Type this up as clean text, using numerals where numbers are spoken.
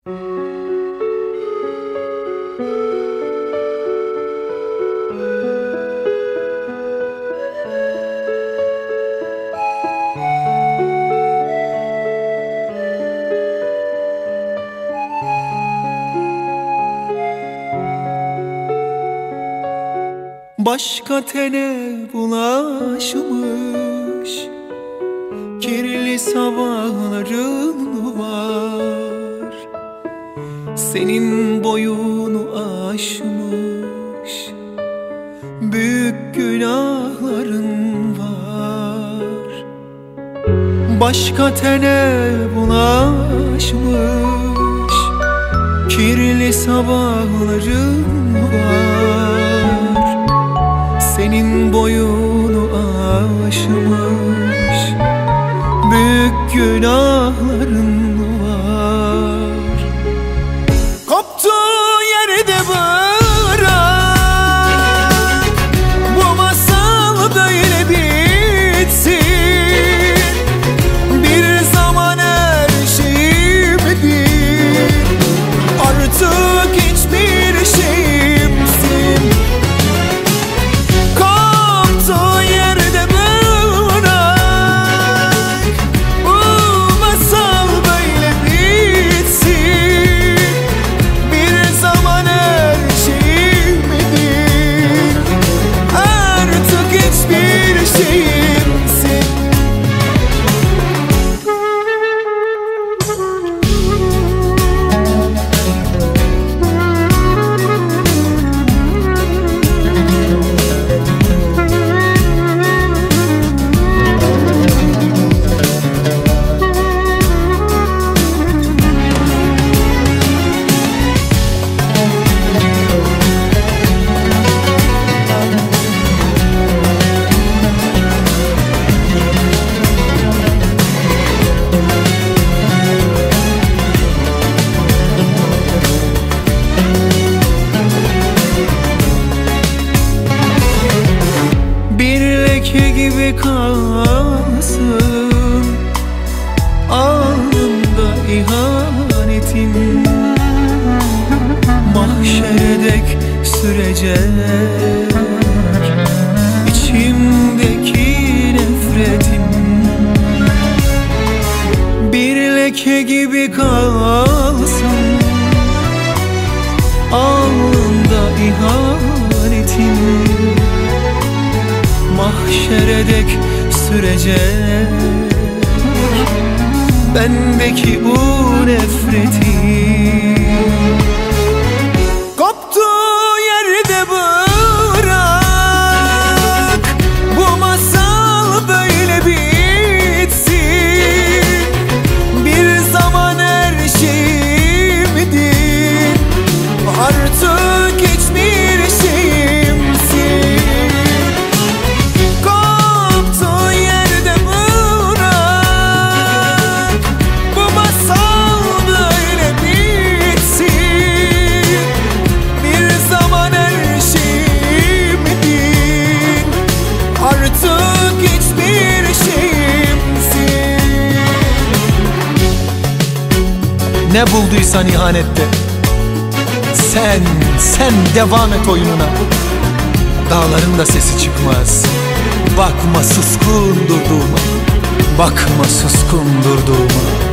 Başka tene bulaşmış kirli sabahların var. Senin boyunu aşmış büyük günahların var. Başka tene bulaşmış kirli sabahların var. Senin boyunu aşmış büyük günahların var. Koptuğu yerde bırak, bu masal böyle bitsin. Bir zaman her şeyim değil, artık hiçbir şeyimsin. Koptuğu yerde bırak, bu masal böyle bitsin. Bir zaman her şeyim değil, artık hiçbir şeyimsin. Leke gibi kalsın alnımda ihanetin. Mahşere dek sürecek içimdeki nefretin. Bir leke gibi kalsın alnımda ihanetin. Mahşere dek sürecek bendeki bu nefreti. Koptuğu yerde bırak, bu masal böyle bitsin. Bir zaman her şeyimdi, artık hiçbir şeyimsin. Ne bulduysan ihanette, sen devam et oyununa. Dağların da sesi çıkmaz, bakma suskun durduğuma, bakma suskun durduğuma.